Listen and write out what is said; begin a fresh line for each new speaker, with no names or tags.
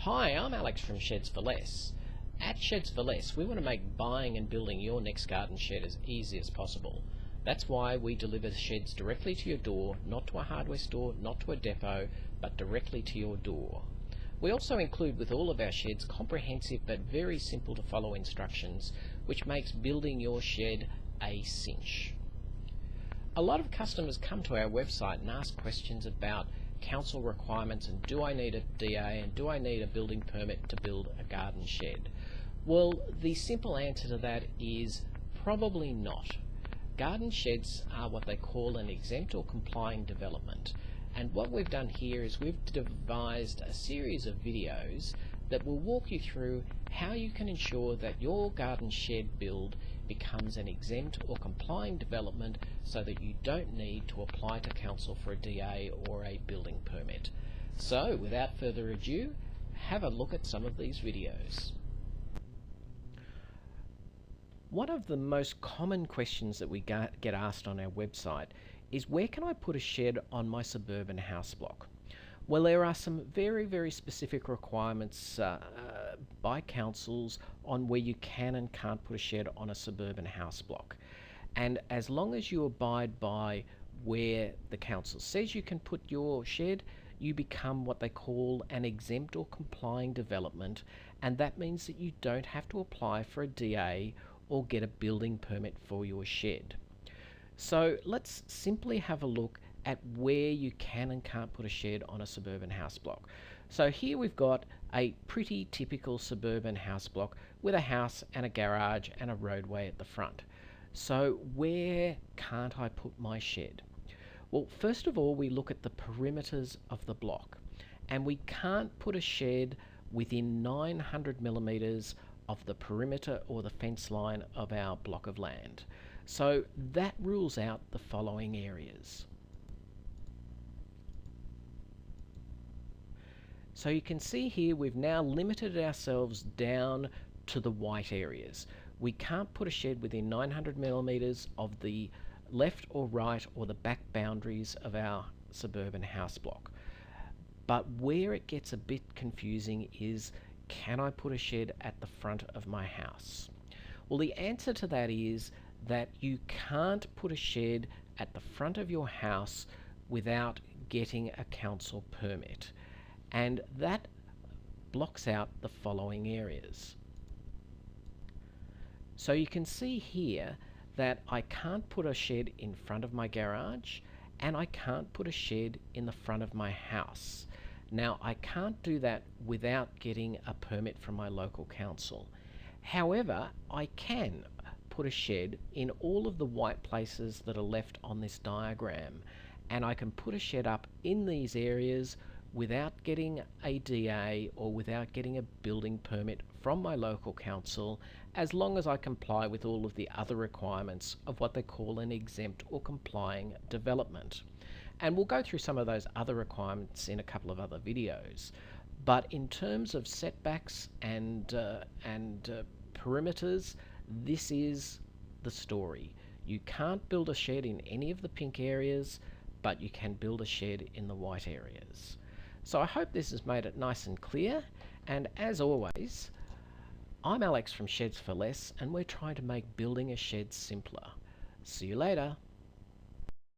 Hi, I'm Alex from Sheds for Less. At Sheds for Less, we want to make buying and building your next garden shed as easy as possible. That's why we deliver sheds directly to your door, not to a hardware store, not to a depot, but directly to your door. We also include with all of our sheds comprehensive but very simple to follow instructions, which makes building your shed a cinch. A lot of customers come to our website and ask questions about council requirements and do I need a DA and do I need a building permit to build a garden shed? Well, the simple answer to that is probably not. Garden sheds are what they call an exempt or complying development, and what we've done here is we've devised a series of videos that will walk you through how you can ensure that your garden shed build becomes an exempt or complying development so that you don't need to apply to council for a DA or a building permit. So without further ado, have a look at some of these videos. One of the most common questions that we get asked on our website is, where can I put a shed on my suburban house block? Well, there are some very specific requirements by councils on where you can and can't put a shed on a suburban house block. And as long as you abide by where the council says you can put your shed, you become what they call an exempt or complying development, and that means that you don't have to apply for a DA or get a building permit for your shed. So let's simply have a look at where you can and can't put a shed on a suburban house block. So here we've got a pretty typical suburban house block with a house and a garage and a roadway at the front. So where can't I put my shed? Well, first of all, we look at the perimeters of the block, and we can't put a shed within 900 millimeters of the perimeter or the fence line of our block of land. So that rules out the following areas. So you can see here we've now limited ourselves down to the white areas. We can't put a shed within 900 millimeters of the left or right or the back boundaries of our suburban house block. But where it gets a bit confusing is, can I put a shed at the front of my house? Well, the answer to that is that you can't put a shed at the front of your house without getting a council permit, and that blocks out the following areas. So you can see here that I can't put a shed in front of my garage, and I can't put a shed in the front of my house. Now, I can't do that without getting a permit from my local council. However, I can put a shed in all of the white places that are left on this diagram, and I can put a shed up in these areas without getting a DA or without getting a building permit from my local council, as long as I comply with all of the other requirements of what they call an exempt or complying development. And we'll go through some of those other requirements in a couple of other videos. But in terms of setbacks and perimeters, this is the story. You can't build a shed in any of the pink areas, but you can build a shed in the white areas. So I hope this has made it nice and clear, and as always, I'm Alex from Sheds for Less, and we're trying to make building a shed simpler. See you later.